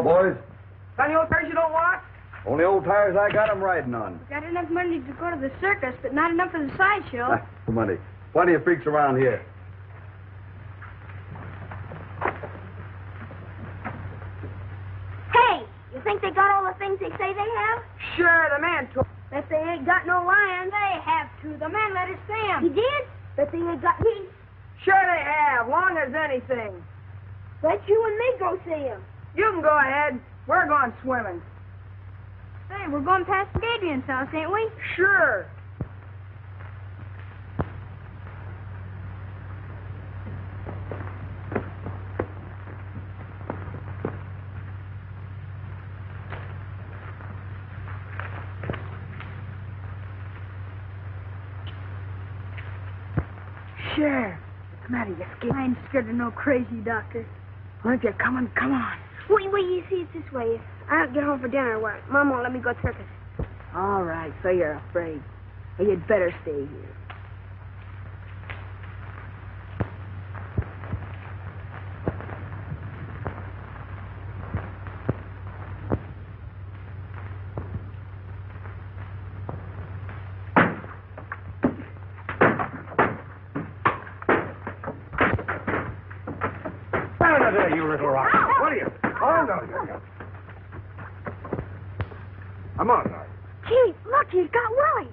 boys. Got any old tires you don't want? Only old tires I got 'em riding on. Got enough money to go to the circus, but not enough for the sideshow. Money. Plenty of freaks around here. Hey, you think they got all the things they say they have? Sure, the man took. Bet they ain't got no lions. They have to. The man let us see 'em. He did? Bet they ain't got me. Sure they have, long as anything. Bet you and me go see 'em. You can go ahead. We're going swimming. Hey, we're going past Adrian's house, ain't we? Sure. Sure. What's the matter? You scared? I ain't scared of no crazy doctor. Aren't you coming? Come on. Wait, you see, it's this way. If I don't get home for dinner, what? Mom won't let me go to circus. All right, so you're afraid. Well, you'd better stay here. There, you little rock. What are you? Oh, no. Come on, now. Gee, look, he's got Willie.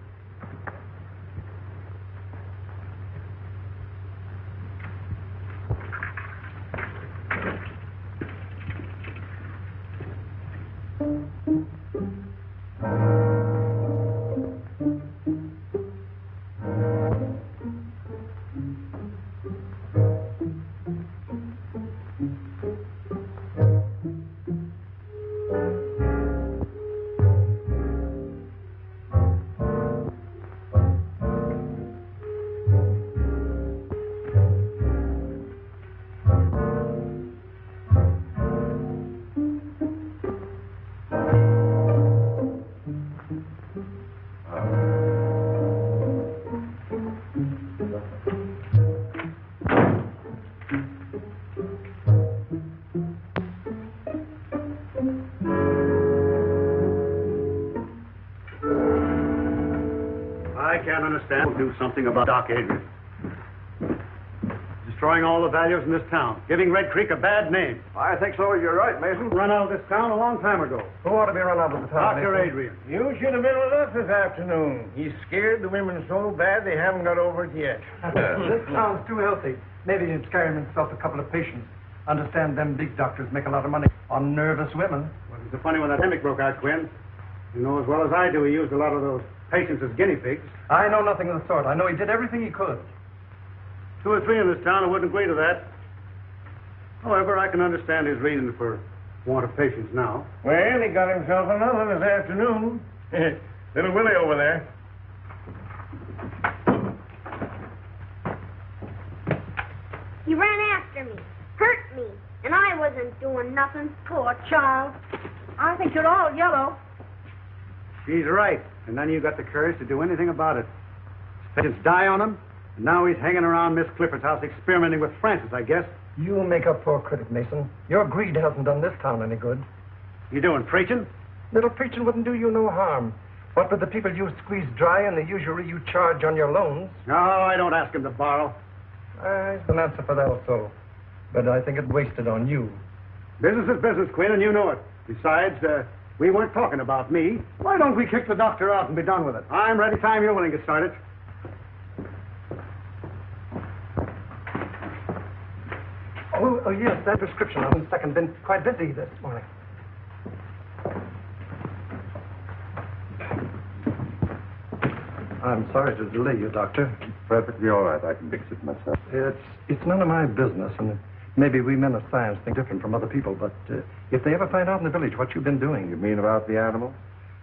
Do something about Doc Adrian. Destroying all the values in this town. Giving Red Creek a bad name. I think so. You're right, Mason. Run out of this town a long time ago. Who ought to be run out of the town? Dr. Adrian. You should have been with us this afternoon. He's scared the women so bad they haven't got over it yet. This town's too healthy. Maybe he'd scare himself a couple of patients. Understand them big doctors make a lot of money on nervous women. Well, it was funny when that epidemic broke out, Quinn. You know as well as I do he used a lot of those patients as guinea pigs. I know nothing of the sort. I know he did everything he could. 2 or 3 in this town who wouldn't agree to that. However, I can understand his reason for want of patients now. Well, he got himself another this afternoon. Little Willie over there. He ran after me, hurt me, and I wasn't doing nothing. Poor child. I think you're all yellow. She's right. And none of you got the courage to do anything about it. Patients die on him, and now he's hanging around Miss Clifford's house experimenting with Francis, I guess. You make a poor critic, Mason. Your greed hasn't done this town any good. You doing preaching? Little preaching wouldn't do you no harm. What with the people you squeeze dry and the usury you charge on your loans? No, I don't ask him to borrow. There's an answer for that also. But I think it wasted on you. Business is business, Quinn, and you know it. Besides, we weren't talking about me. Why don't we kick the doctor out and be done with it? I'm ready time you're willing to get started. Oh, yes, that prescription. I'm second. Been quite busy this morning. I'm sorry to delay you, Doctor. Perfectly all right. I can fix it myself. It's none of my business, and maybe we men of science think different from other people, but if they ever find out in the village what you've been doing... You mean about the animals?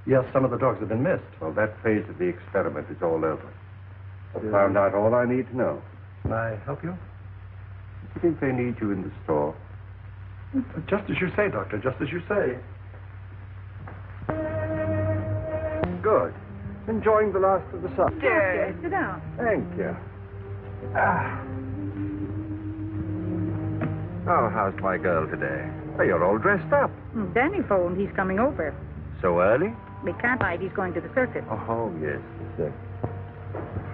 Yes, some of the dogs have been missed. Well, that phase of the experiment is all over. I've found out all I need to know. Can I help you? Do you think they need you in the store? Just as you say, Doctor, just as you say. Good. Enjoying the last of the sun. Doctor, sit down. Thank you. Oh, how's my girl today? Oh, you're all dressed up. Danny phoned. He's coming over. So early? We can't hide. He's going to the circus. Oh, yes.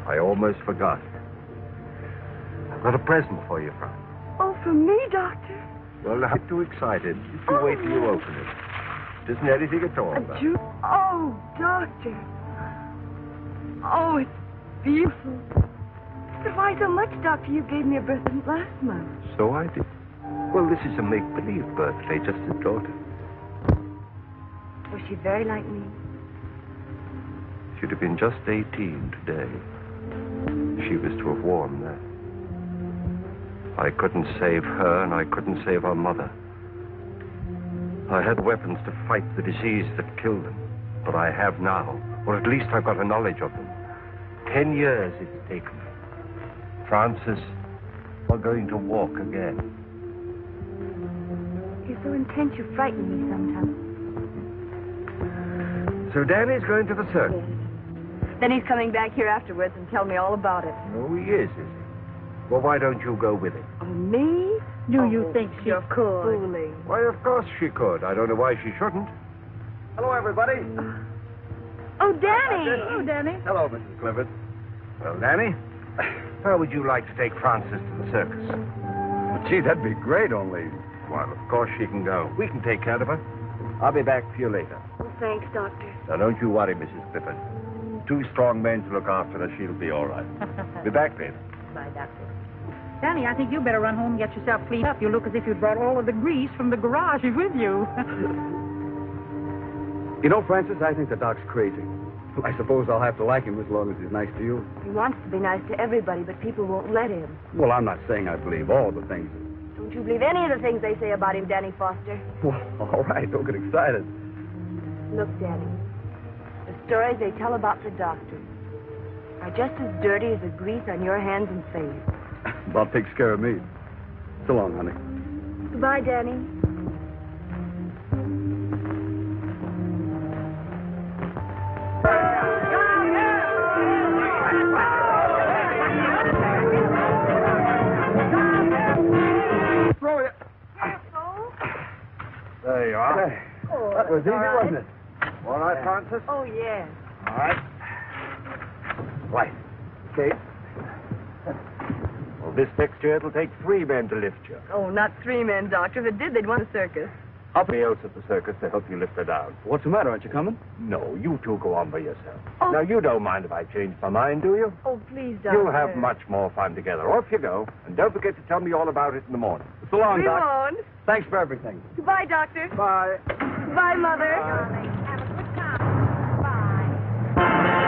I almost forgot. I've got a present for you, Frank. Oh, for me, Doctor? Well, not too excited. Just you wait till you open it. It isn't anything at all. Oh, Doctor. Oh, it's beautiful. But why so much, Doctor? You gave me a present last month. So I did. Well, this is a make-believe birthday, just as daughter. Was she very like me? She'd have been just 18 today. She was to have worn that. I couldn't save her, and I couldn't save her mother. I had weapons to fight the disease that killed them, but I have now, or at least I've got a knowledge of them. 10 years it's taken. Francis, we're going to walk again. You're so intense, you frighten me sometimes. So Danny's going to the circus. Then he's coming back here afterwards and tell me all about it. Oh, he is he? Well, why don't you go with him? Oh, me? Do you think she could? Fooling. Why, of course she could. I don't know why she shouldn't. Hello, everybody. Oh, Danny! Oh, Danny. Hello, Mrs. Clifford. Well, Danny, how would you like to take Frances to the circus? Gee, that'd be great, only... Well, of course she can go. We can take care of her. I'll be back for you later. Oh, thanks, Doctor. Now, don't you worry, Mrs. Clifford. 2 strong men to look after her. She'll be all right. Be back later. Bye, Doctor. Danny, I think you better run home and get yourself cleaned up. You look as if you'd brought all of the grease from the garage with you. You know, Francis, I think the doc's crazy. I suppose I'll have to like him as long as he's nice to you. He wants to be nice to everybody, but people won't let him. Well, I'm not saying I believe all the things. Don't you believe any of the things they say about him, Danny Foster? Well, all right, don't get excited. Look, Danny, the stories they tell about the doctor are just as dirty as the grease on your hands and face. Bob takes care of me. So long, honey. Goodbye, Danny. There you are. Oh, That was easy, wasn't it? All right, Francis? Oh, yes. All right. Right. Okay. Well, this fixture, it'll take 3 men to lift you. Oh, not 3 men, Doctor. If it did, they'd want a circus. Somebody else at the circus to help you lift her down. What's the matter? Aren't you coming? No, you 2 go on by yourself. Oh. Now, you don't mind if I change my mind, do you? Oh, please, Doctor. You'll have much more fun together. Off you go. And don't forget to tell me all about it in the morning. So long, We Doc. won't. Thanks for everything. Goodbye, Doctor. Bye. Goodbye, Mother. Have a good time. Bye.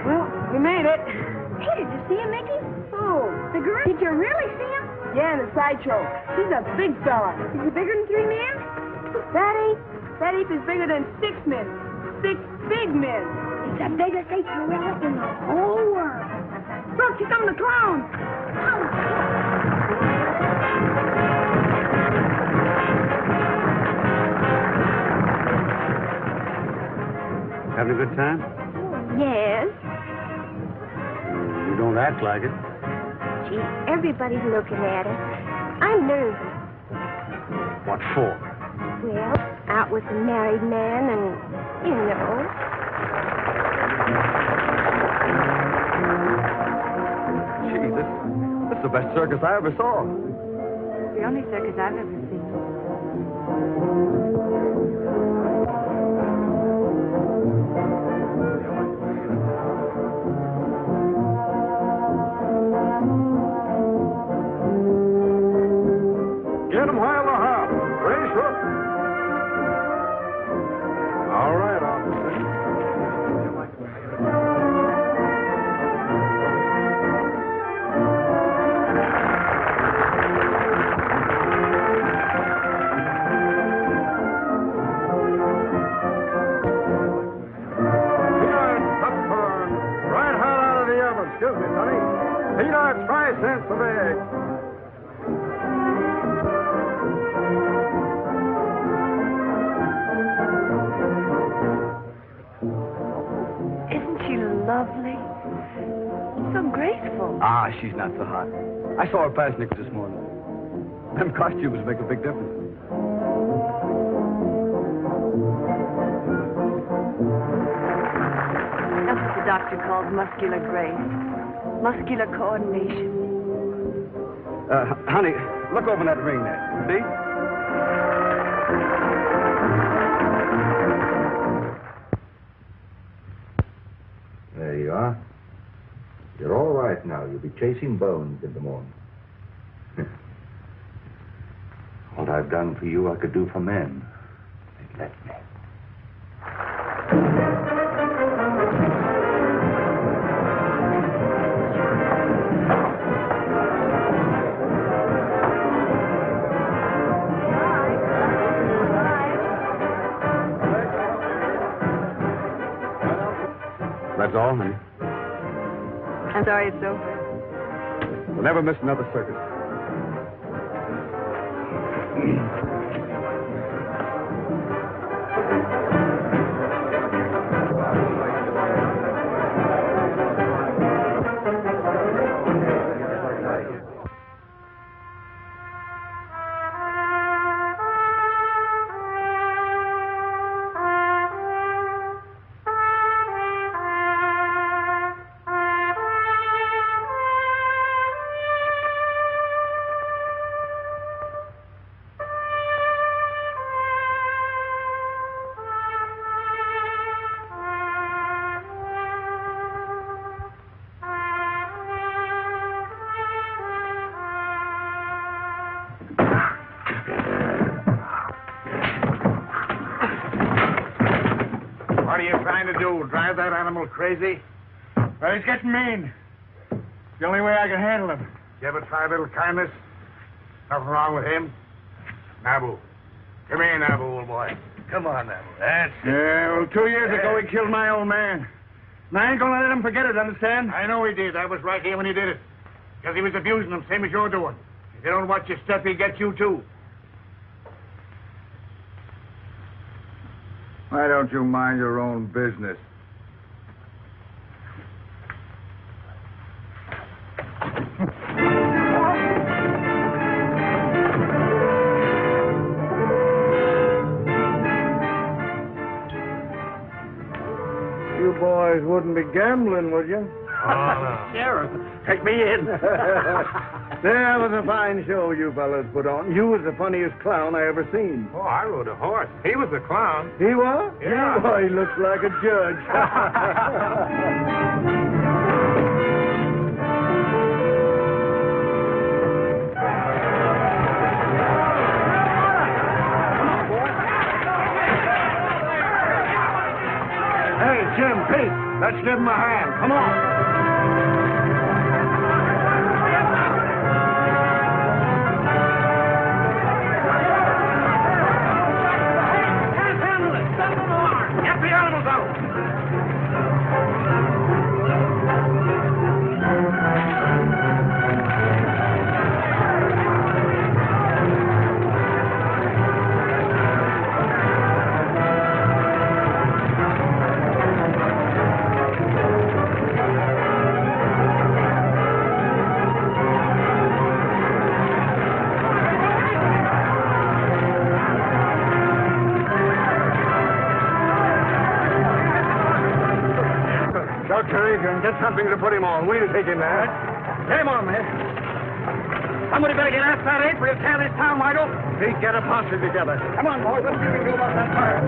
Well, we made it. Hey, did you see him, Mickey? Oh, The gorilla? Did you really see him? yeah, in the sideshow. He's a big fella. Is he bigger than 3 men? That ape is bigger than 6 men. 6 big men. He's the biggest ape gorilla in the whole world. Look, he's coming to clown. Having a good time? Yes. You don't act like it. Gee, everybody's looking at us. I'm nervous. What for? Well, out with a married man and, you know. Gee, this is the best circus I ever saw. The only circus I've ever seen. Get 'em while they're hot. Race up. All right, officer. lovely. So graceful. Ah, she's not so hot. I saw her pass Nick this morning. Them costumes make a big difference. That's what the doctor calls muscular grace. Muscular coordination. Honey, look over that ring there. See? There you are. You're all right now. You'll be chasing bones in the morning. What I've done for you, I could do for men. They let me. That's all, honey. I'm sorry it's over. We'll never miss another circus. What are you trying to do? Drive that animal crazy? Well, he's getting mean. It's the only way I can handle him. You ever try a little kindness? Nothing wrong with him? Nabu. Come here, Nabu, old boy. Come on, Nabu. That's it. Yeah, well, 2 years ago, he killed my old man. And I ain't gonna let him forget it, understand? I know he did. I was right here when he did it. Because he was abusing him, same as you're doing. If you don't watch your step, he'll get you, too. Why don't you mind your own business? You boys wouldn't be gambling, would you? Oh, no. Sheriff, take me in. That was a fine show you fellas put on. You was the funniest clown I ever seen. Oh, I rode a horse. He was the clown. He was? Yeah. Oh, he looks like a judge. Hey, Jim, Pete, let's give him a hand. Come on. Get the animals out! And get something to put him on. We'll take him there. Get him on, man. Somebody better get after that ape or he'll tear this town wide open. Pete, get a posse together. Come on, boys. Let's see what we can do about that fire.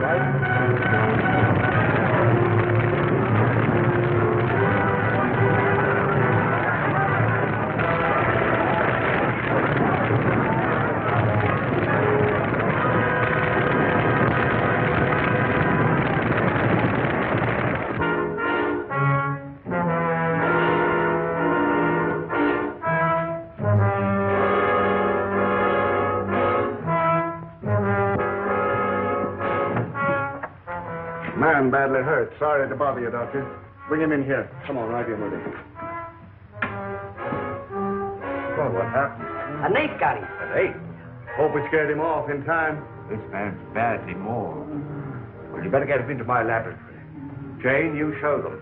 Man badly hurt. Sorry to bother you, Doctor. Bring him in here. Come on, right here with him. Well, what happened? An ape got him. An ape? Hope we scared him off in time. This man's badly mauled. Well, you better get him into my laboratory. Jane, you show them.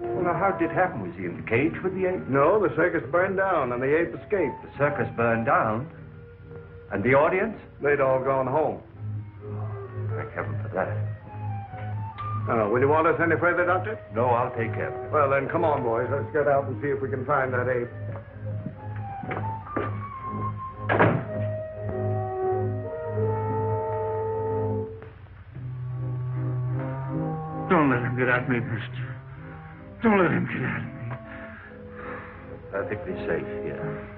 Well, now, how did it happen? Was he in the cage with the ape? No, the circus burned down and the ape escaped. The circus burned down? And the audience? They'd all gone home. Thank heaven for that. Will you want us any further, Doctor? No, I'll take care of it. Well, then, come on, boys. Let's get out and see if we can find that ape. Don't let him get at me, mister. Don't let him get at me. Perfectly safe here.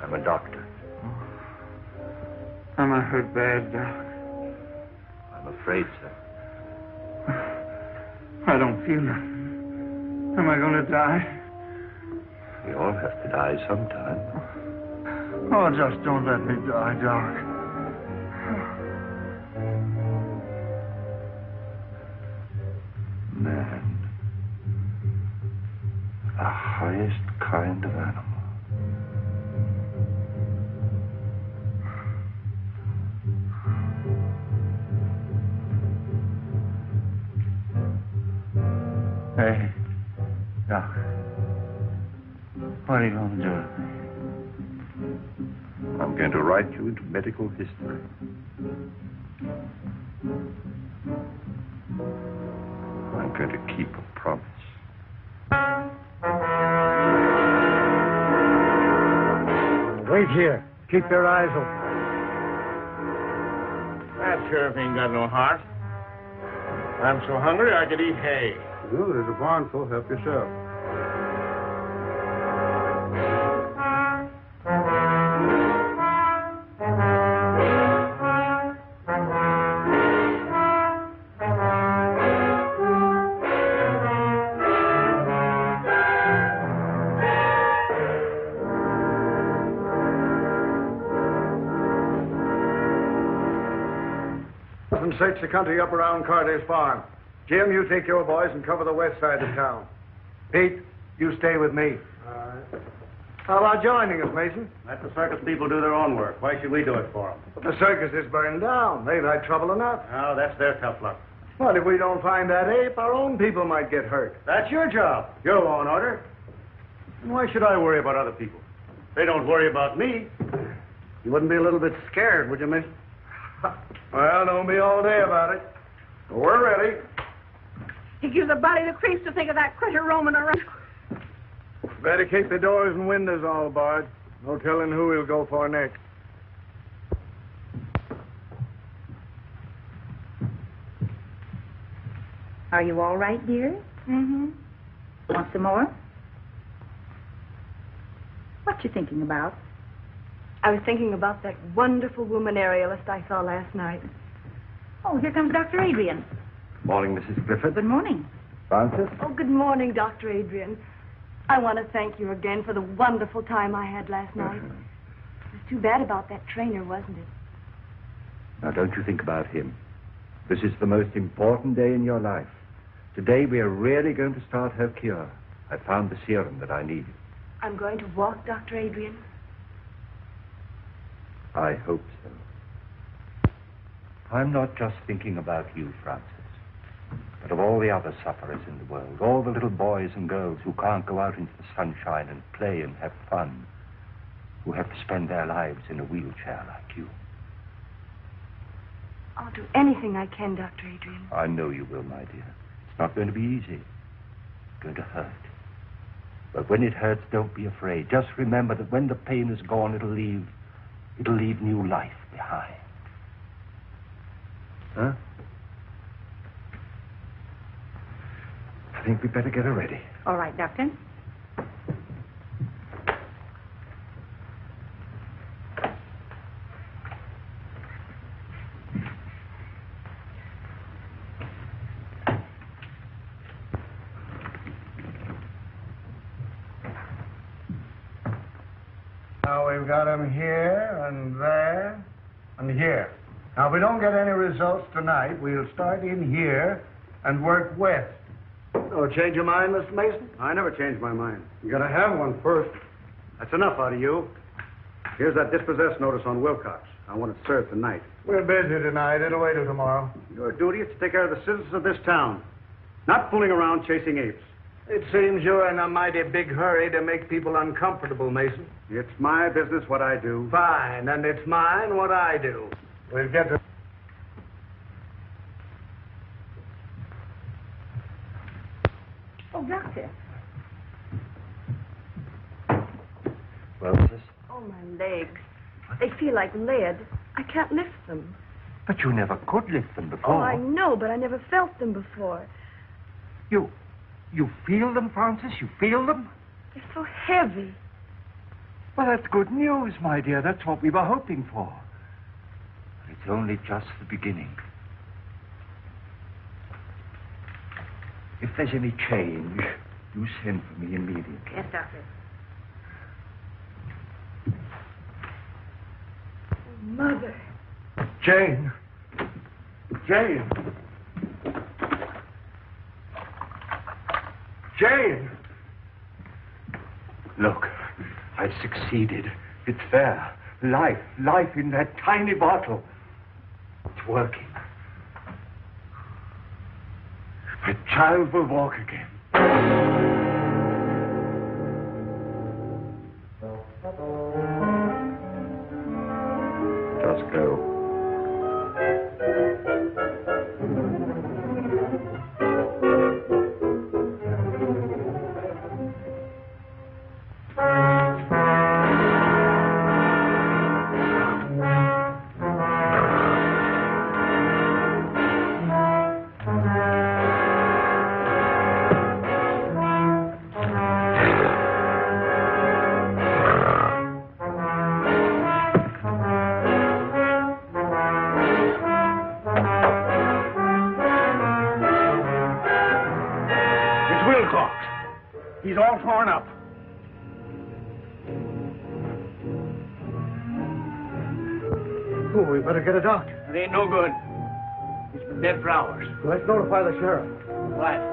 I'm a doctor. Am I hurt bad, Doc? I'm afraid so. I don't feel nothing. Am I going to die? We all have to die sometime. Oh, just don't let me die, Doc. Man. The highest kind of animal. Hey, Doc. What are you going to do with me? I'm going to write you into medical history. I'm going to keep a promise. Wait here. Keep your eyes open. That sheriff ain't got no heart. I'm so hungry I could eat hay. Well, there's a barn full. Help yourself. And search the country up around Carter's farm. Jim, you take your boys and cover the west side of town. Pete, you stay with me. All right. How about joining us, Mason? Let the circus people do their own work. Why should we do it for them? But the circus is burned down. They've had trouble enough. Oh, that's their tough luck. Well, if we don't find that ape, our own people might get hurt. That's your job. Your law and order. And why should I worry about other people? They don't worry about me. You wouldn't be a little bit scared, would you, Mason? Well, don't be all day about it. We're ready. He gives the body the creeps to think of that critter roaming around. Better keep the doors and windows all barred. No telling who he'll go for next. Are you all right, dear? Mm-hmm. Want some more? What you thinking about? I was thinking about that wonderful woman aerialist I saw last night. Oh, here comes Dr. Adrian. Morning, Mrs. Griffith. Good morning. Francis? Oh, good morning, Dr. Adrian. I want to thank you again for the wonderful time I had last night. It was too bad about that trainer, wasn't it? Now, don't you think about him. This is the most important day in your life. Today, we are really going to start her cure. I found the serum that I needed. I'm going to walk, Dr. Adrian. I hope so. I'm not just thinking about you, Francis, but of all the other sufferers in the world, all the little boys and girls who can't go out into the sunshine and play and have fun, who have to spend their lives in a wheelchair like you. I'll do anything I can, Dr. Adrian. I know you will, my dear. It's not going to be easy. It's going to hurt. But when it hurts, don't be afraid. Just remember that when the pain is gone, it'll leave new life behind. Huh? I think we'd better get her ready. All right, Doctor. Now we've got him here and there and here. Now, if we don't get any results tonight, we'll start in here and work west. Oh, change your mind, Mr. Mason? I never change my mind. You gotta have one first. That's enough out of you. Here's that dispossessed notice on Wilcox. I want it served tonight. We're busy tonight. It'll wait till tomorrow. Your duty is to take care of the citizens of this town, not fooling around chasing apes. It seems you're in a mighty big hurry to make people uncomfortable, Mason. It's my business what I do. Fine, and it's mine what I do. We'll get to... Oh, Doctor. Well, sis? Oh, my legs. They feel like lead. I can't lift them. But you never could lift them before. Oh, I know, but I never felt them before. You feel them, Francis? You feel them? They're so heavy. Well, that's good news, my dear. That's what we were hoping for. But it's only just the beginning. If there's any change, you send for me immediately. Yes, Doctor. Oh, Mother. Jane! Jane! Jane! Look, I've succeeded. It's there. Life in that tiny bottle. It's working. The child will walk again. Just go. He's all torn up. Oh, we better get a doctor. It ain't no good. He's been dead for hours. Let's notify the sheriff. Right.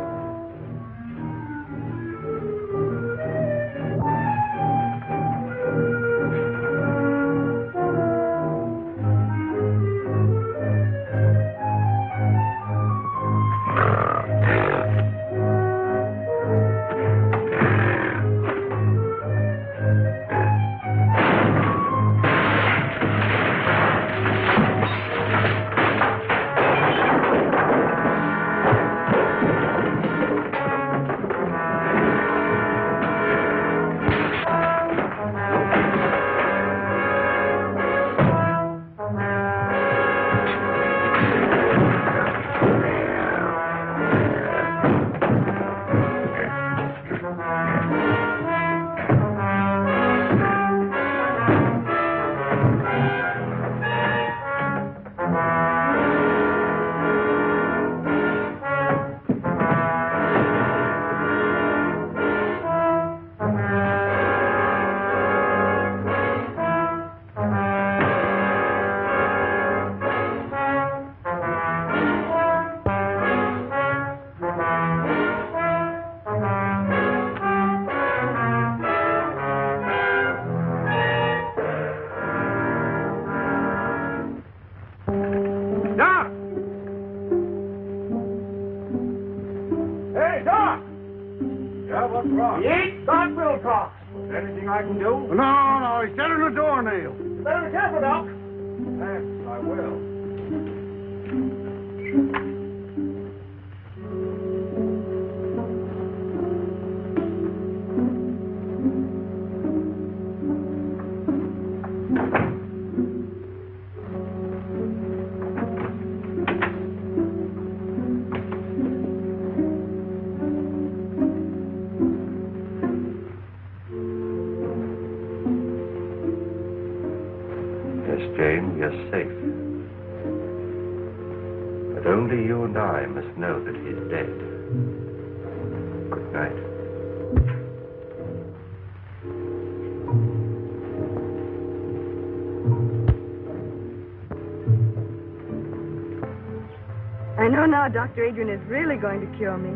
He ain't Doc Wilcox. Is there anything I can do? No, he's dead on the doornail. You better be careful, Doc. Thanks, I will. Jane, you're safe. But only you and I must know that he's dead. Good night. I know now Dr. Adrian is really going to cure me.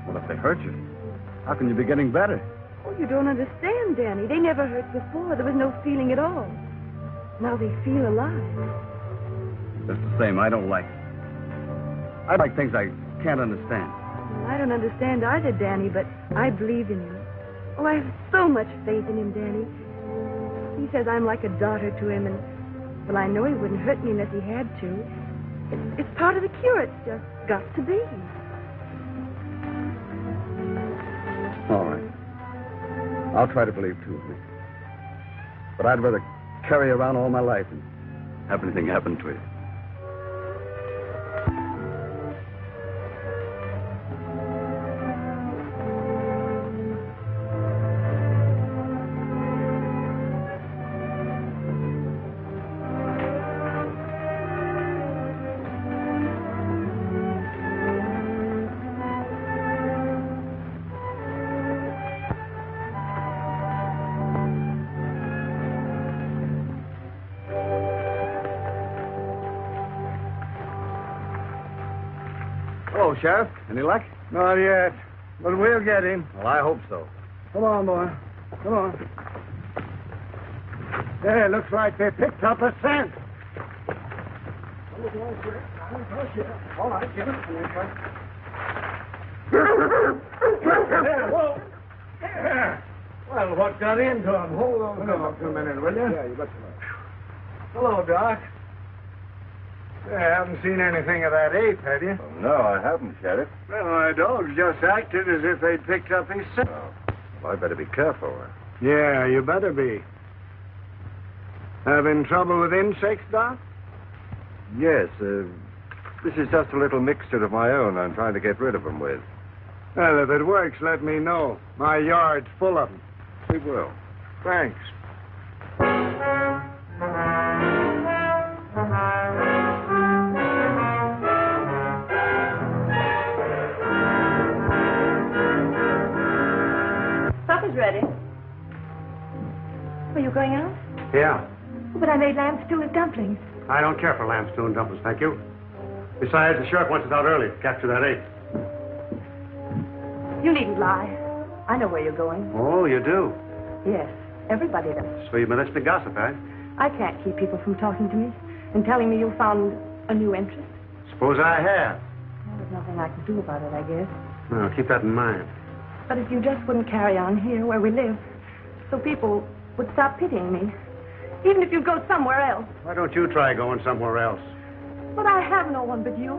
Well, if they hurt you, how can you be getting better? Oh, you don't understand, Danny. They never hurt before. There was no feeling at all. Now they feel alive. Just the same, I don't like it. I like things I can't understand. Well, I don't understand either, Danny, but I believe in him. Oh, I have so much faith in him, Danny. He says I'm like a daughter to him, and, well, I know he wouldn't hurt me unless he had to. It's part of the cure. It's just got to be. All right. I'll try to believe, too, Miss. But I'd rather carry you around all my life and have anything happen to you. Hello, Sheriff. Any luck? Not yet, but we'll get him. Well, I hope so. Come on, boy. Come on. There, looks like they picked up a scent. All right, give it to me. There, whoa. Yeah. Well, what got into him? Hold on a minute, will you? Yeah, you betcha. Hello, Doc. You haven't seen anything of that ape, have you? Oh, no, I haven't, Sheriff. Well, my dogs just acted as if they'd picked up his scent. Oh, well, I better be careful. Yeah, you better be. Having trouble with insects, Doc? Yes, this is just a little mixture of my own I'm trying to get rid of them with. Well, if it works, let me know. My yard's full of them. We will. Thanks. Supper's ready. Are you going out? Yeah. But I made lamb stew with dumplings. I don't care for lamb stew and dumplings, thank you. Besides, the sheriff wants us out early to capture that ape. You needn't lie. I know where you're going. Oh, you do? Yes, everybody does. So you've been listening to gossip, eh? I can't keep people from talking to me and telling me you found a new interest. Suppose I have. Well, there's nothing I can do about it, I guess. Well, keep that in mind. But if you just wouldn't carry on here where we live, so people would stop pitying me. Even if you go somewhere else. Why don't you try going somewhere else? But I have no one but you.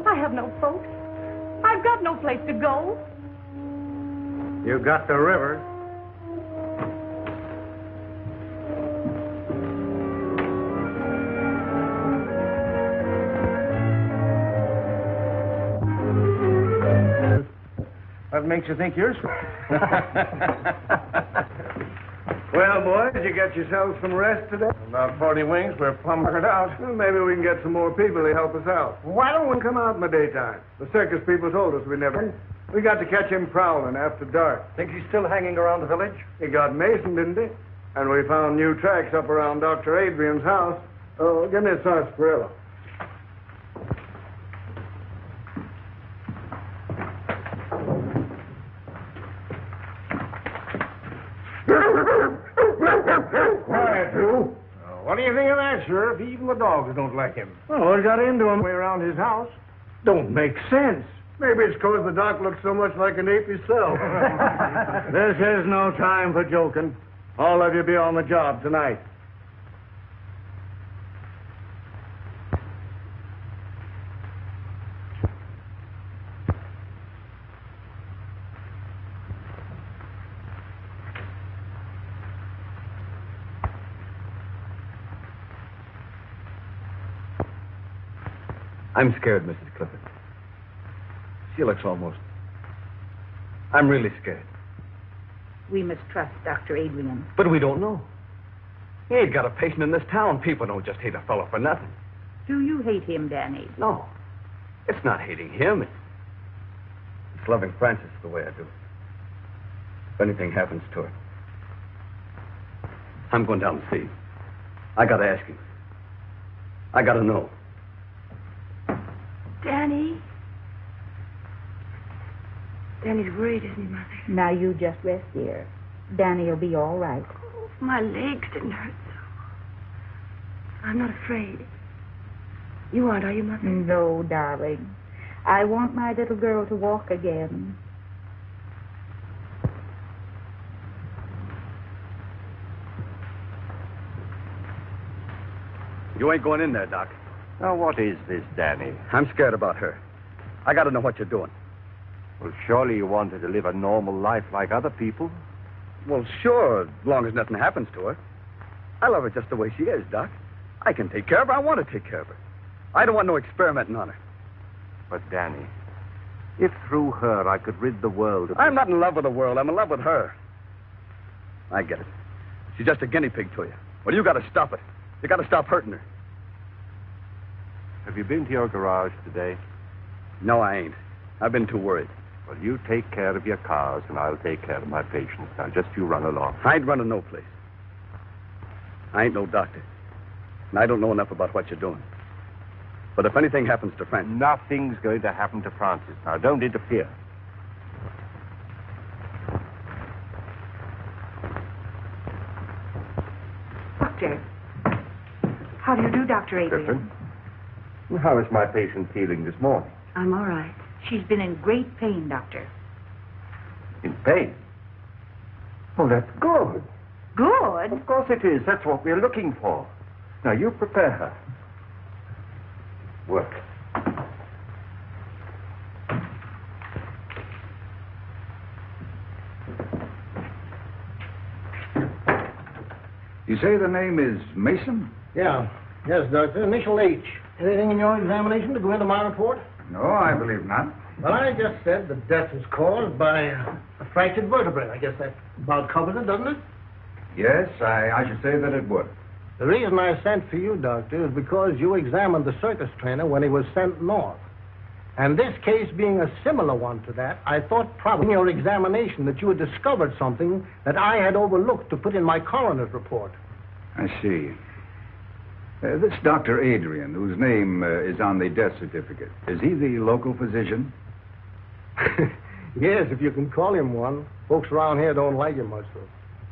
I have no folks. I've got no place to go. You got the river. What makes you think you're Well, boys, did you get yourselves some rest today? About 40 wings. We're plumb worked out. Well, maybe we can get some more people to help us out. Why don't we come out in the daytime? The circus people told us we never... We got to catch him prowling after dark. Think he's still hanging around the village? He got Mason, didn't he? And we found new tracks up around Dr. Adrian's house. Oh, give me a sarsaparilla. Quiet, you. What do you think of that, Sheriff? Even the dogs don't like him. Well, what got into him way around his house? Don't make sense. Maybe it's because the doc looks so much like an ape himself. This is no time for joking. All of you be on the job tonight. I'm scared, Mrs. Clifford. She looks almost... I'm really scared. We must trust Dr. Adrian. But we don't know. He ain't got a patient in this town. People don't just hate a fellow for nothing. Do you hate him, Danny? No. It's not hating him. It's loving Frances the way I do. If anything happens to her, I'm going down to see him. I gotta ask him. I gotta know. Danny? Danny's worried, isn't he, Mother? Now you just rest, dear. Danny will be all right. Oh, my legs didn't hurt so. I'm not afraid. You aren't, are you, Mother? No, darling. I want my little girl to walk again. You ain't going in there, Doc. Now, what is this, Danny? I'm scared about her. I got to know what you're doing. Well, surely you want her to live a normal life like other people. Well, sure, as long as nothing happens to her. I love her just the way she is, Doc. I can take care of her. I want to take care of her. I don't want no experimenting on her. But, Danny, if through her I could rid the world of... I'm not in love with the world. I'm in love with her. I get it. She's just a guinea pig to you. Well, you got to stop it. You got to stop hurting her. Have you been to your garage today? No, I ain't. I've been too worried. Well, you take care of your cars, and I'll take care of my patients. Now, just you run along. I ain't running no place. I ain't no doctor. And I don't know enough about what you're doing. But if anything happens to Francis... Nothing's going to happen to Francis. Now, don't interfere. Doctor. How do you do, Dr. Adrian? Griffin, how is my patient feeling this morning? I'm all right. She's been in great pain, Doctor. In pain? Oh, that's good. Good? Of course it is. That's what we're looking for. Now, you prepare her. Work. You say the name is Mason? Yeah. Yes, Doctor. Initial H. Anything in your examination to go into my report? No, I believe not. Well, I just said the death was caused by a fractured vertebrae. I guess that about covers it, doesn't it? Yes, I should say that it would. The reason I sent for you, Doctor, is because you examined the circus trainer when he was sent north. And this case being a similar one to that, I thought probably in your examination that you had discovered something that I had overlooked to put in my coroner's report. I see. This Dr. Adrian, whose name is on the death certificate, is he the local physician? Yes, if you can call him one. Folks around here don't like him much, though.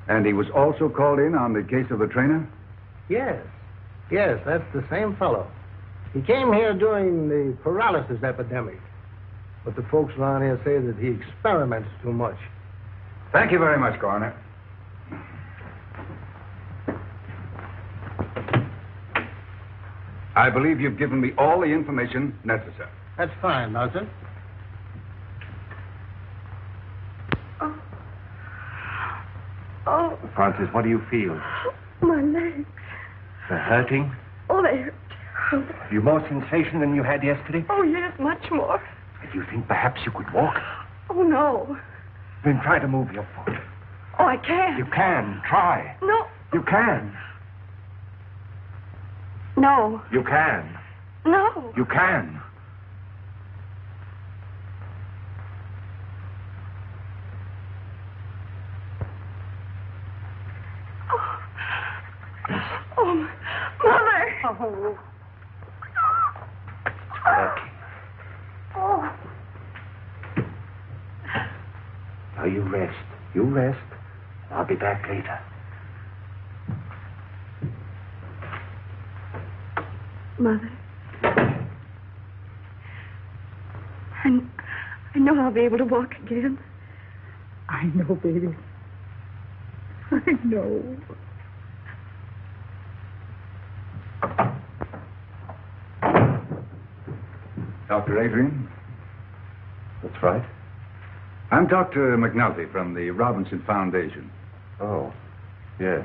And he was also called in on the case of the trainer? Yes. Yes, that's the same fellow. He came here during the paralysis epidemic. But the folks around here say that he experiments too much. Thank you very much, Coroner. I believe you've given me all the information necessary. That's fine, Doctor. Oh, Francis, what do you feel? my legs. They're hurting? Oh, they hurt terribly. Have you more sensation than you had yesterday? Oh, yes, much more. Do you think perhaps you could walk? Oh, no. Then try to move your foot. Oh, I can't. You can. Try. No. You can. No. You can. No. You can. Oh, Mother. Oh. Oh. Now you rest. You rest. I'll be back later. Mother. I know I'll be able to walk again. I know, baby. I know. Dr. Adrian? That's right. I'm Dr. McNulty from the Robinson Foundation. Oh, yes.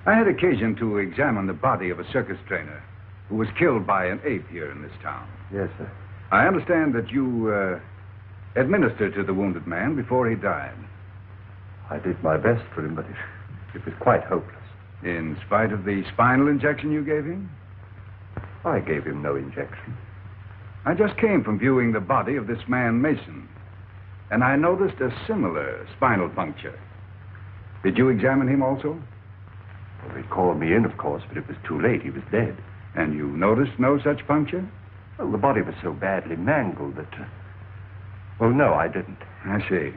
I had occasion to examine the body of a circus trainer who was killed by an ape here in this town. Yes, sir. I understand that you administered to the wounded man before he died. I did my best for him, but it was quite hopeless. In spite of the spinal injection you gave him? I gave him no injection. I just came from viewing the body of this man, Mason, and I noticed a similar spinal puncture. Did you examine him also? Well, they called me in, of course, but it was too late. He was dead. And you noticed no such puncture? Well, the body was so badly mangled that... Well, no, I didn't. I see.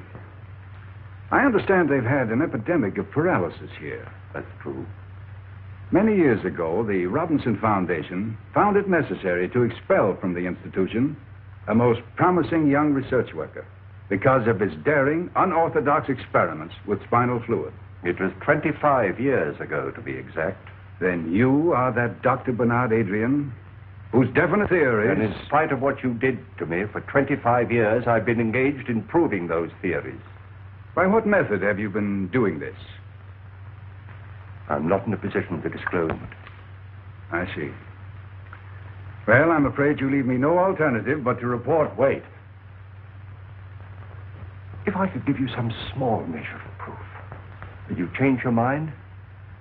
I understand they've had an epidemic of paralysis here. That's true. Many years ago, the Robinson Foundation found it necessary to expel from the institution a most promising young research worker because of his daring, unorthodox experiments with spinal fluid. It was 25 years ago, to be exact. Then you are that Dr. Bernard Adrian, whose definite theories... And in spite of what you did to me, for 25 years, I've been engaged in proving those theories. By what method have you been doing this? I'm not in a position to disclose it. I see. Well, I'm afraid you leave me no alternative but to report. Wait. If I could give you some small measure of proof, will you change your mind?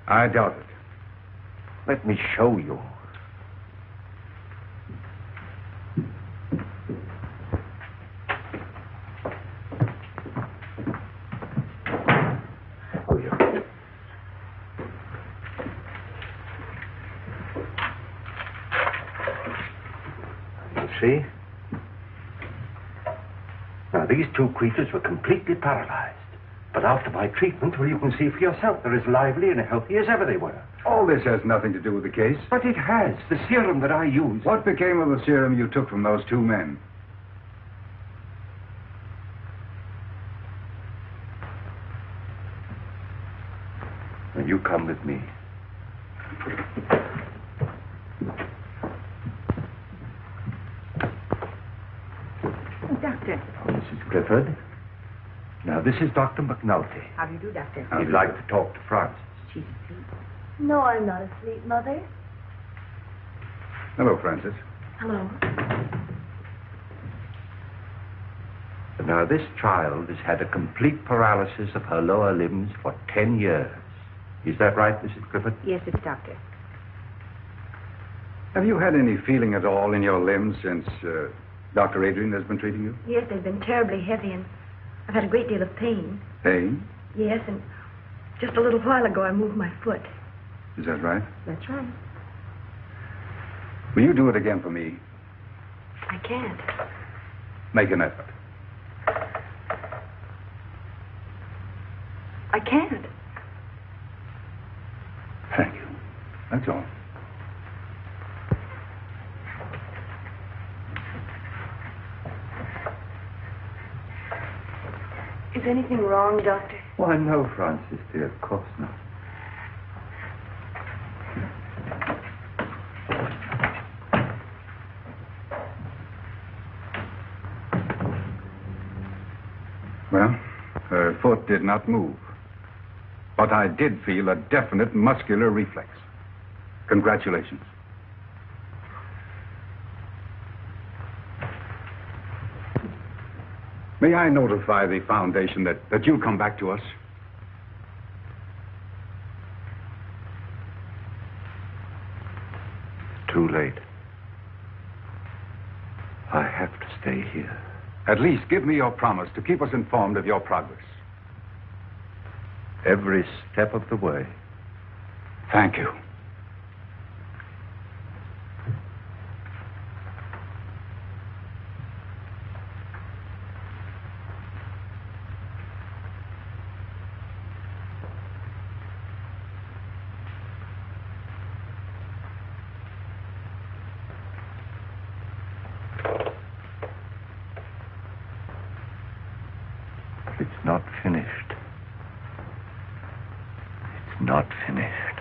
I doubt it. Let me show you. Oh, yeah. You see? Now, these two creatures were completely paralyzed. But after my treatment, well, you can see for yourself, they're as lively and healthy as ever they were. All this has nothing to do with the case. But it has. The serum that I used. What became of the serum you took from those two men? Now, you come with me. Doctor. Oh, Mrs. Clifford. Now, this is Dr. McNulty. How do you do, Doctor? He'd like to talk to Frances. She's asleep. No, I'm not asleep, Mother. Hello, Francis. Hello. Now, this child has had a complete paralysis of her lower limbs for 10 years. Is that right, Mrs. Clifford? Yes, it's Doctor. Have you had any feeling at all in your limbs since Dr. Adrian has been treating you? Yes, they've been terribly heavy, and I've had a great deal of pain. Pain? Yes, and just a little while ago I moved my foot. Is that right? That's right. Will you do it again for me? I can't. Make an effort. I can't. Thank you. That's all. Is anything wrong, Doctor? Why, no, Francis, dear. Of course not. Well, her foot did not move. But I did feel a definite muscular reflex. Congratulations. May I notify the Foundation that you'll come back to us? Too late. I have to stay here. At least give me your promise to keep us informed of your progress. Every step of the way. Thank you. It's not finished. It's not finished.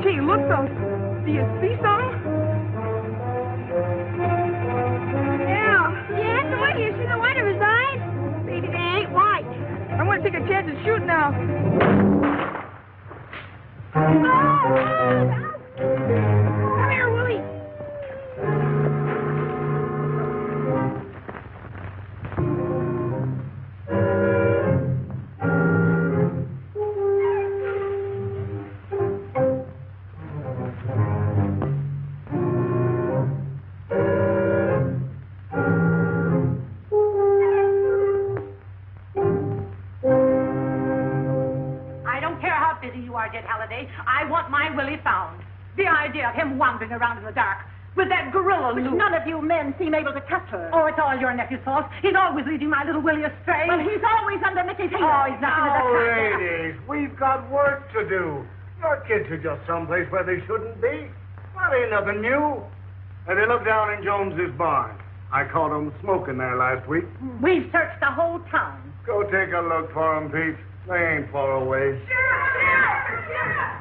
Gee, look, those. Do you see something? Yeah, the way you see the white of his eyes. Maybe they ain't white. I want to take a chance and shoot now. Come here, Willie. I don't care how busy you are, Jed Halliday. I want my Willie found. The idea of him wandering around in the dark, With that gorilla, Which none of you men seem able to touch her. Oh, it's all your nephew's fault. He's always leading my little Willie astray. But he's always under Mickey's heel. Oh, he's nothing Now, but a ladies, we've got work to do. Your kids are just someplace where they shouldn't be. That ain't nothing new. And they look down in Jones's barn. I caught them smoking there last week. We've searched the whole town. Go take a look for them, Pete. They ain't far away.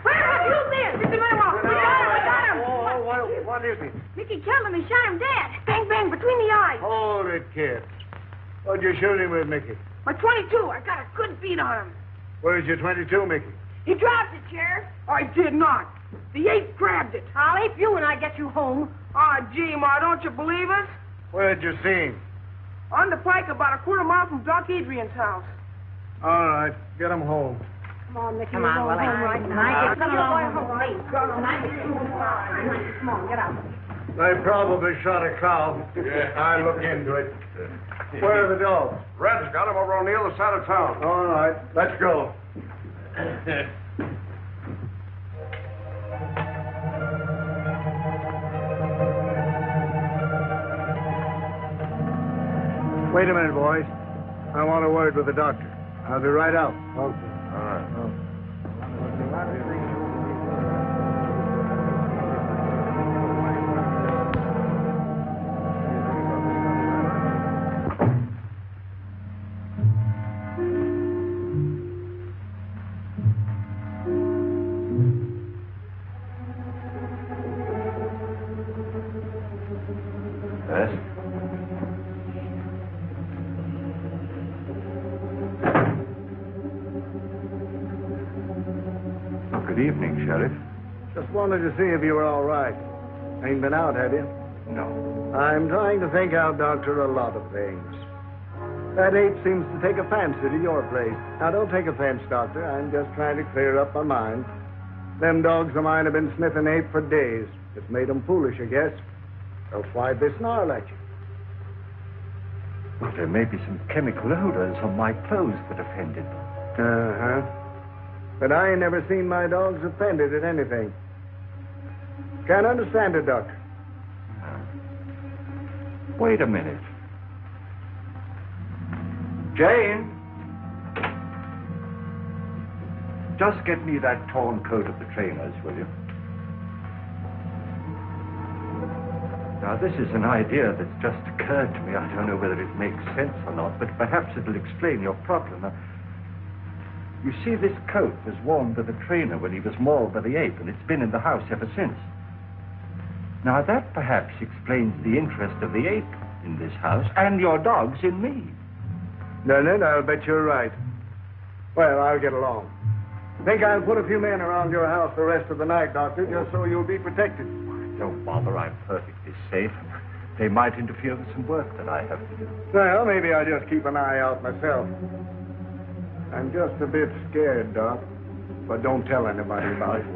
Where have you been? Mr. Manuel, we got him. Oh, what is it? Mickey killed him and shot him dead. Bang, bang, between the eyes. Hold it, kid. What'd you shoot him with, Mickey? My 22. I got a good beat on him. Where's your 22, Mickey? He dropped it, Sheriff. I did not. The ape grabbed it. I'll ape you when I get you home. Ah, gee, Ma, don't you believe us? Where'd you see him? On the pike about a quarter mile from Doc Adrian's house. All right, get him home. Come on, Mickey. Come on, Willie. Home right now. Come on, get out. They probably shot a cow. Yeah. I look into it. Where are the dogs? Red's got him over on the other side of town. All right, let's go. Wait a minute, boys. I want a word with the doctor. I'll be right out. Okay. All right. Yes? Good evening, Sheriff. Just wanted to see if you were all right. Ain't been out, have you? No. I'm trying to think out, Doctor, a lot of things. That ape seems to take a fancy to your place. Now, don't take offense, Doctor. I'm just trying to clear up my mind. Them dogs of mine have been sniffing ape for days. It's made them foolish, I guess. Else why'd they snarl at you? Well, there may be some chemical odors on my clothes that offended them. Uh-huh. But I ain't never seen my dogs offended at anything. Can't understand it, Doctor. Wait a minute. Jane! Just get me that torn coat of the trainer's, will you? Now, this is an idea that's just occurred to me. I don't know whether it makes sense or not, but perhaps it'll explain your problem. You see, this coat was worn by the trainer when he was mauled by the ape, and it's been in the house ever since. Now, that perhaps explains the interest of the ape in this house, and your dogs in me. No, I'll bet you're right. Well, I'll get along. Think I'll put a few men around your house the rest of the night, Doctor, just so you'll be protected. Don't bother, I'm perfectly safe. They might interfere with some work that I have to do. Well, maybe I'll just keep an eye out myself. I'm just a bit scared, Doc. But don't tell anybody about it.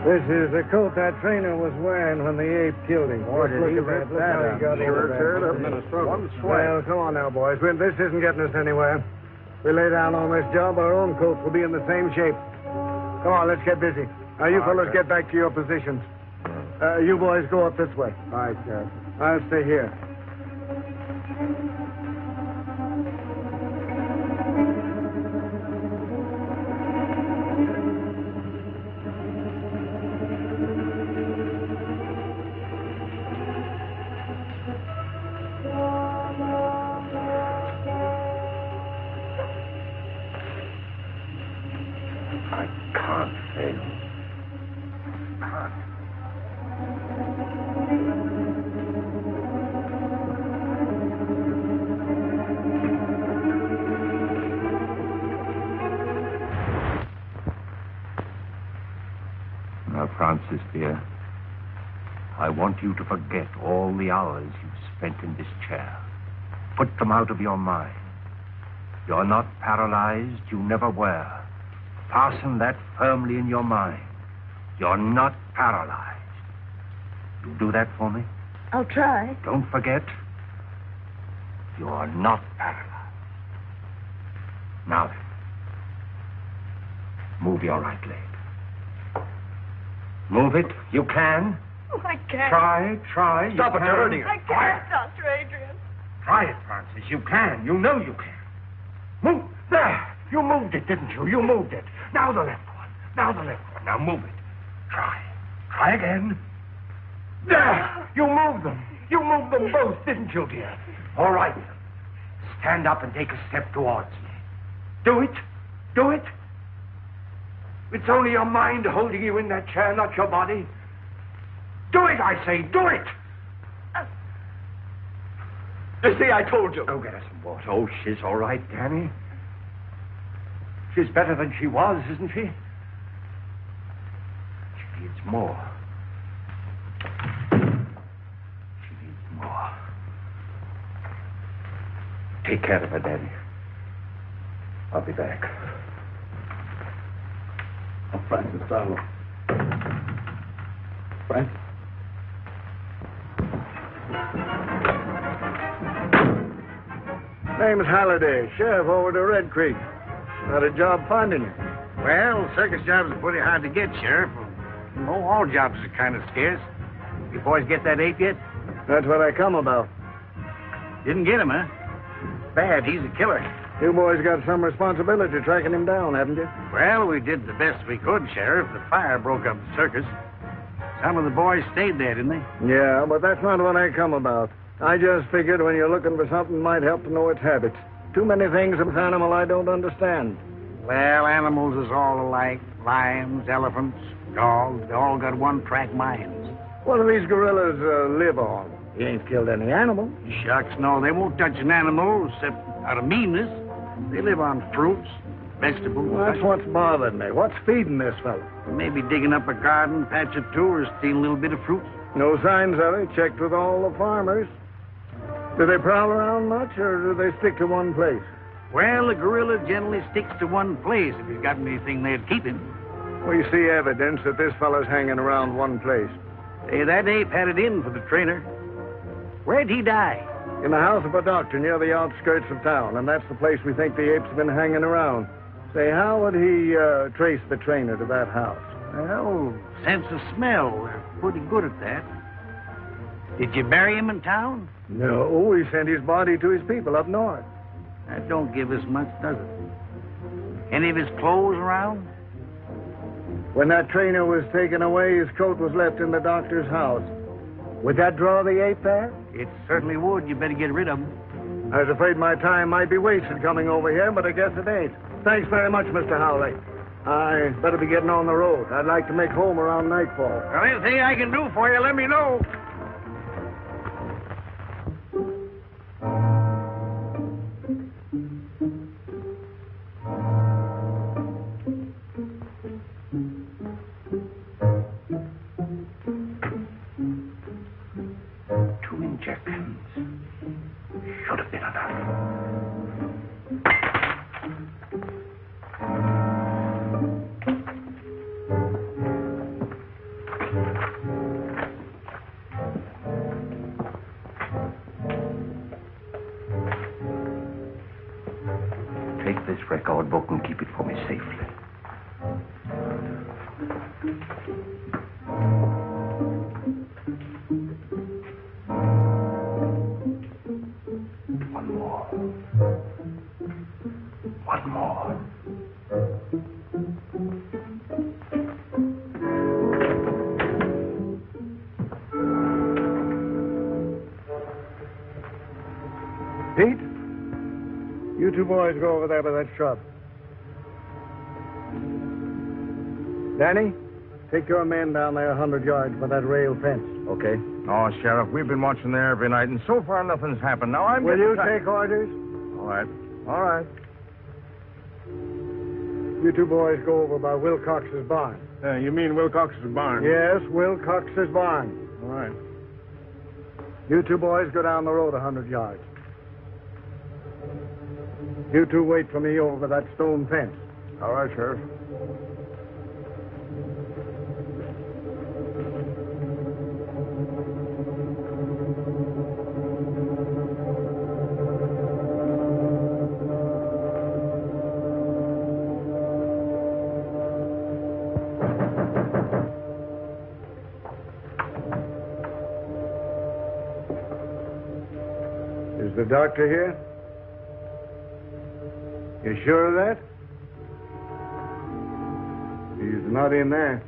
This is the coat that trainer was wearing when the ape killed him. Boy, look at that. Well, come on now, boys. This isn't getting us anywhere. If we lay down on this job, our own coats will be in the same shape. Come on, let's get busy. Now, you fellows get back to your positions. You boys go up this way. All right, Sheriff. I'll stay here. Francis, dear, I want you to forget all the hours you've spent in this chair. Put them out of your mind. You're not paralyzed. You never were. Fasten that firmly in your mind. You're not paralyzed. You do that for me? I'll try. Don't forget, you are not paralyzed. Now then, move your right leg. Move it. You can. Oh, I can't. Try. Stop it, you're hurting her. I can't, Dr. Adrian. Try it, Francis. You can. You know you can. Move. There. You moved it, didn't you? You moved it. Now the left one. Now move it. Try again. There. You moved them. You moved them both, didn't you, dear? All right. Stand up and take a step towards me. Do it. It's only your mind holding you in that chair, not your body. Do it, I say. Do it. You see, I told you. Go get her some water. Oh, she's all right, Danny. She's better than she was, isn't she? She needs more. Take care of her, Danny. I'll be back. Oh, Francis, darling. Francis? Name's Halliday, sheriff over to Red Creek. Had a job finding you. Well, circus jobs are pretty hard to get, Sheriff. You know, all jobs are kind of scarce. You boys get that ape yet? That's what I come about. Didn't get him, huh? Bad, he's a killer. You boys got some responsibility tracking him down, haven't you? Well, we did the best we could, Sheriff. The fire broke up the circus. Some of the boys stayed there, didn't they? Yeah, but that's not what I come about. I just figured when you're looking for something might help to know its habits. Too many things of this animal I don't understand. Well, animals is all alike. Lions, elephants, dogs, they all got one-track minds. What do these gorillas live on? You ain't killed any animal. Shucks, no, they won't touch an animal except out of meanness. They live on fruits, vegetables. Well, that's what's bothered me. What's feeding this fellow? Maybe digging up a garden patch or two or stealing a little bit of fruit. No signs of it. Checked with all the farmers. Do they prowl around much, or do they stick to one place? Well, the gorilla generally sticks to one place if he's got anything there to keep him. We see evidence that this fellow's hanging around one place. Hey, that ape had it in for the trainer. Where'd he die? In the house of a doctor near the outskirts of town, and that's the place we think the ape's been hanging around. Say, how would he trace the trainer to that house? Well, sense of smell. We're pretty good at that. Did you bury him in town? No, we sent his body to his people up north. That don't give us much, does it? Any of his clothes around? When that trainer was taken away, his coat was left in the doctor's house. Would that draw the ape there? It certainly would. You better get rid of him. I was afraid my time might be wasted coming over here, but I guess it ain't. Thanks very much, Mr. Howley. I better be getting on the road. I'd like to make home around nightfall. Well, anything I can do for you, let me know. Take this record book and keep it for me safely. One more. One more. Pete? You two boys go over there by that shrub. Danny, take your men down there 100 yards by that rail fence. Okay. Oh, Sheriff, we've been watching there every night, and so far nothing's happened. Now I'm Will you getting take orders? All right. All right. You two boys go over by Wilcox's barn. You mean Wilcox's barn? Yes, Wilcox's barn. All right. You two boys go down the road 100 yards. You two wait for me over that stone fence. All right, Sheriff. the doctor here? You sure of that? He's not in there.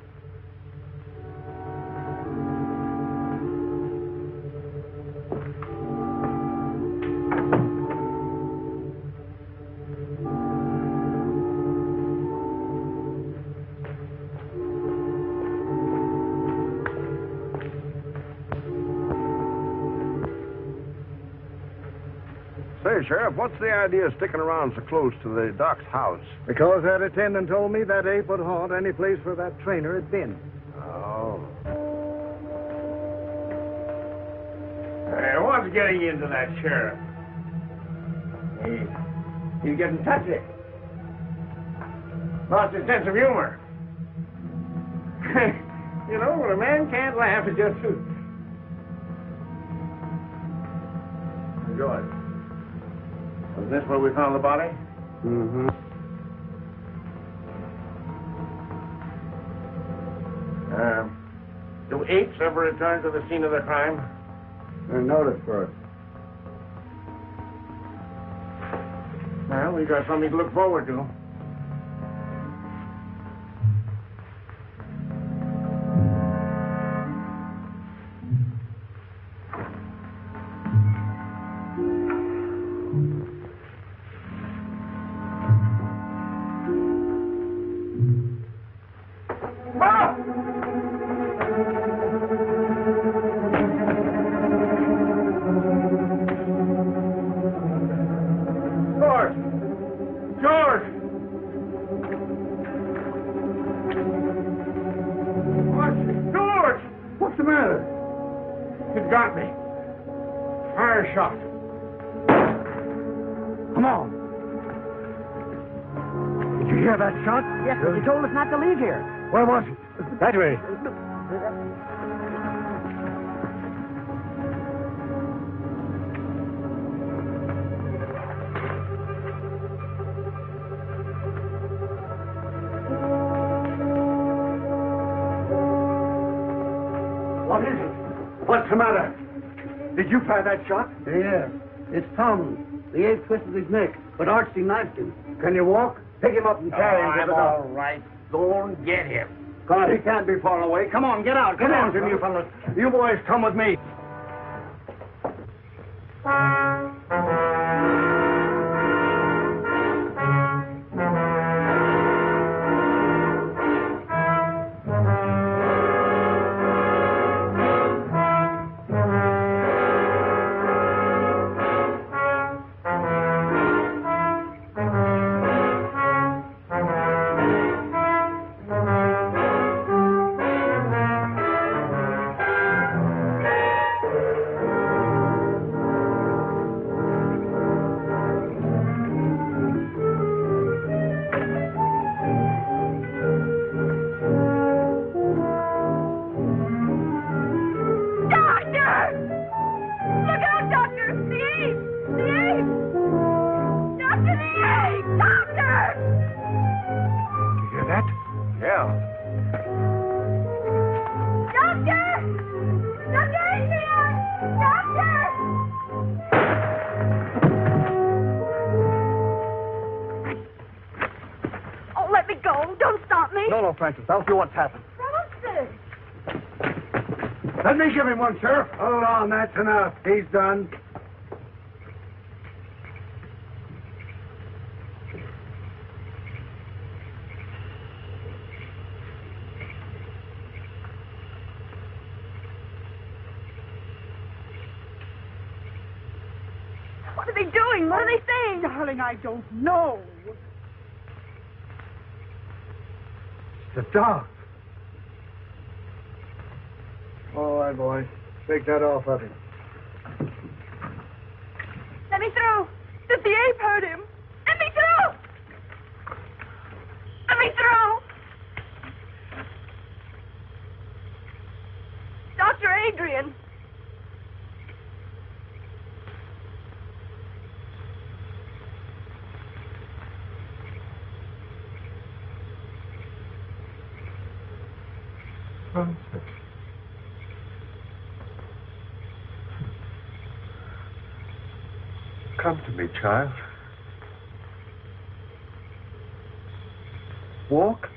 Say, Sheriff, what's the idea of sticking around so close to the doc's house? Because that attendant told me that ape would haunt any place where that trainer had been. Oh. Hey, what's getting you into that, Sheriff? He's getting touchy. Lost his sense of humor. You know, when a man can't laugh, it just suits. George, was this where we found the body? Mm-hmm. Do apes ever return to the scene of the crime? They're noted for it. Well, we got something to look forward to. Got me. Fire shot. Come on. Did you hear that shot? Yes, but you told us not to leave here. Where was it? That way. What is it? What's the matter? Did you fire that shot? Yeah. It's Tom. The ape twisted his neck, but Archie knifed him. Can you walk? Pick him up and carry him to the all doctor. right. Go and get him. God, he can't be far away. Come on, get out. Come on, Jim, you fellas. You boys come with me. Francis, I'll see what's happened. Francis! Let me give him one, Sheriff. Hold on, that's enough. He's done. What are they doing? What are they saying? Darling, I don't know. The dog. All right, boy. Take that off of him. Let me through. Did the ape hurt him? Let me through. Let me through. Dr. Adrian. Come to me, child. Walk.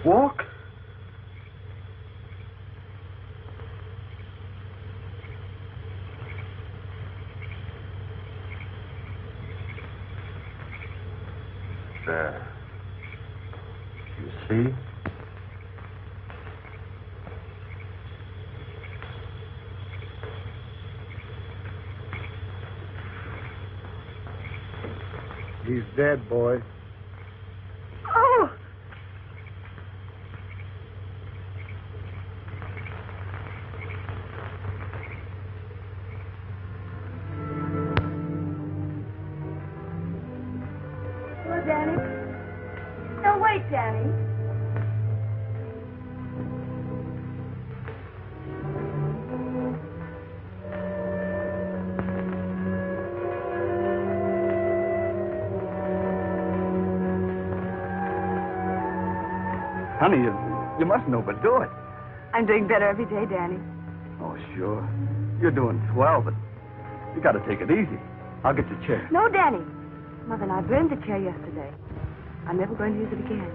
Walk. There. You see? He's dead, boy. Oh! Hello, Danny. No, wait, Danny. Honey, you mustn't overdo it. I'm doing better every day, Danny. Oh, sure. You're doing swell, but you got to take it easy. I'll get your chair. No, Danny. Mother and I burned the chair yesterday. I'm never going to use it again.